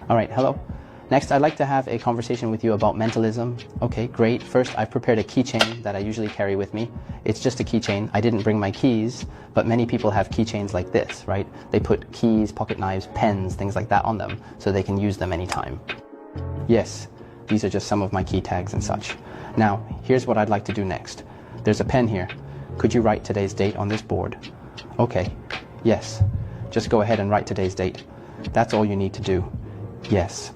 All right, hello. Next, I'd like to have a conversation with you about mentalism. Okay, great. First, I've prepared a keychain that I usually carry with me. It's just a keychain. I didn't bring my keys, but many people have keychains like this, right? They put keys, pocket knives, pens, things like that on them, so they can use them anytime. Yes, these are just some of my key tags and such. Now, here's what I'd like to do next. There's a pen here. Could you write today's date on this board? Okay, yes. Just go ahead and write today's date. That's all you need to do. Yes.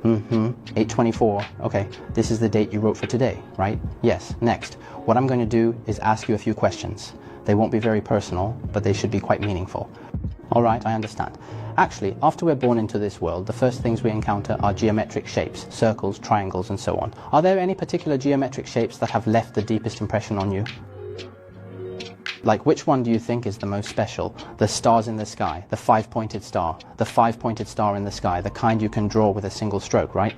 8/24. Okay, this is the date you wrote for today, right? Yes. Next, what I'm going to do is ask you a few questions. They won't be very personal, but they should be quite meaningful. All right, I understand. Actually, after we're born into this world, the first things we encounter are geometric shapes, circles, triangles, and so on. Are there any particular geometric shapes that have left the deepest impression on you? Like, which one do you think is the most special? The stars in the sky, the five-pointed star in the sky, the kind you can draw with a single stroke, right?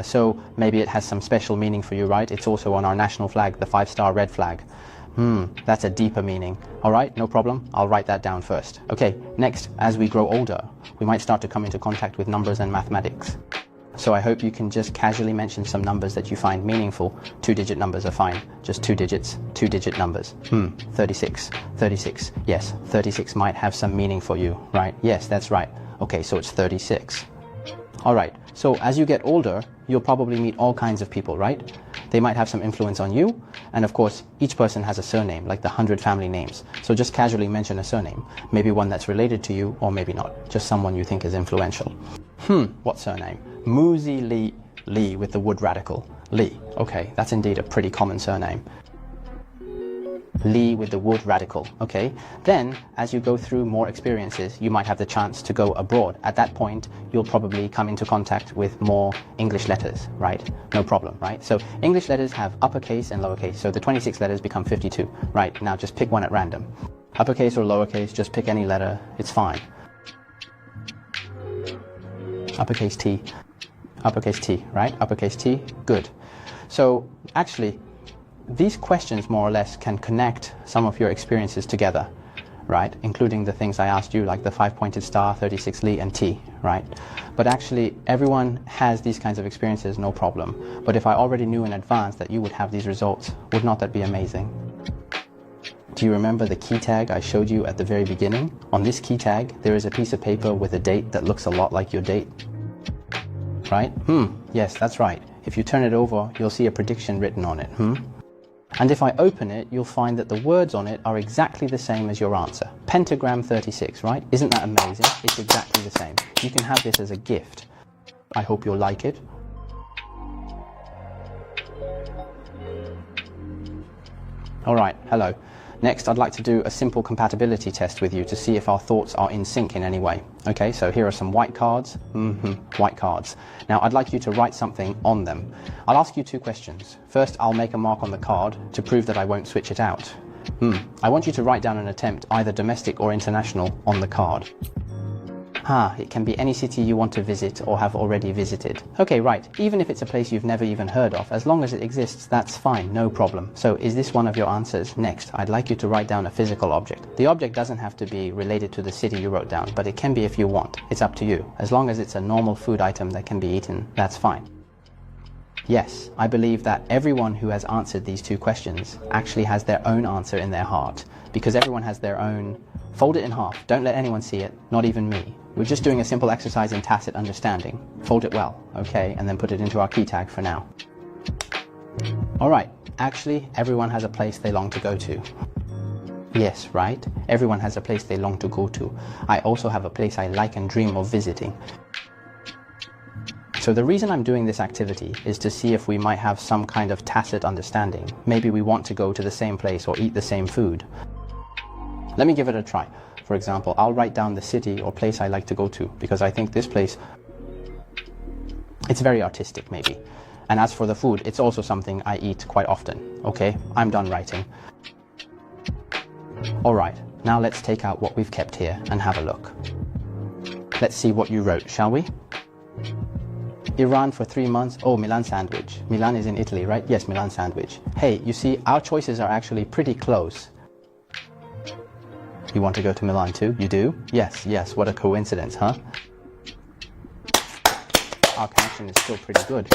So maybe it has some special meaning for you, right? It's also on our national flag, the 5-star red flag. That's a deeper meaning. All right, no problem. I'll write that down first. Okay, next, as we grow older, we might start to come into contact with numbers and mathematics. So I hope you can just casually mention some numbers that you find meaningful. 2-digit numbers are fine. Just 2 digits, 2-digit numbers. 36. Yes, 36 might have some meaning for you, right? Yes, that's right. Okay, so it's 36. All right, so as you get older, you'll probably meet all kinds of people, right? They might have some influence on you. And of course, each person has a surname, like the 100 family names. So just casually mention a surname. Maybe one that's related to you, or maybe not. Just someone you think is influential. What surname? Muzi Lee with the wood radical. Lee. Okay, that's indeed a pretty common surname. Lee with the wood radical. Okay. Then, as you go through more experiences, you might have the chance to go abroad. At that point, you'll probably come into contact with more English letters, right? No problem, right? So English letters have uppercase and lowercase. So the 26 letters become 52. Right. Now just pick one at random. Uppercase or lowercase, just pick any letter. It's fine. Uppercase T, right? Uppercase T, good. So actually, these questions more or less can connect some of your experiences together, right? Including the things I asked you, like the 5-pointed star, 36 Li, and T, right? But actually, everyone has these kinds of experiences, no problem. But if I already knew in advance that you would have these results, would not that be amazing? Do you remember the key tag I showed you at the very beginning? On this key tag, there is a piece of paper with a date that looks a lot like your date. Right? Yes, that's right. If you turn it over, you'll see a prediction written on it. And if I open it, you'll find that the words on it are exactly the same as your answer. Pentagram 36, right? Isn't that amazing? It's exactly the same. You can have this as a gift. I hope you'll like it. All right, hello. Next, I'd like to do a simple compatibility test with you to see if our thoughts are in sync in any way. Okay, so here are some white cards. White cards. Now, I'd like you to write something on them. I'll ask you 2 questions. First, I'll make a mark on the card to prove that I won't switch it out. I want you to write down an attempt, either domestic or international, on the card. It can be any city you want to visit or have already visited. Okay, right. Even if it's a place you've never even heard of, as long as it exists, that's fine, no problem. So is this one of your answers? Next, I'd like you to write down a physical object. The object doesn't have to be related to the city you wrote down, but it can be if you want. It's up to you. As long as it's a normal food item that can be eaten, that's fine. Yes, I believe that everyone who has answered these 2 questions actually has their own answer in their heart, because everyone has their own. Fold it in half. Don't let anyone see it, not even me. We're just doing a simple exercise in tacit understanding. Fold it well, okay, and then put it into our key tag for now. All right, actually, everyone has a place they long to go to. Yes, right? Everyone has a place they long to go to. I also have a place I like and dream of visiting. So the reason I'm doing this activity is to see if we might have some kind of tacit understanding. Maybe we want to go to the same place or eat the same food. Let me give it a try. For example, I'll write down the city or place I like to go to, because I think this place, it's very artistic maybe. And as for the food, it's also something I eat quite often. Okay, I'm done writing. All right, now let's take out what we've kept here and have a look. Let's see what you wrote, shall we? Iran for 3 months. Oh, Milan sandwich. Milan is in Italy, right? Yes, Milan sandwich. Hey, you see, our choices are actually pretty close. You want to go to Milan too? You do? Yes, yes, what a coincidence, huh? Our connection is still pretty good.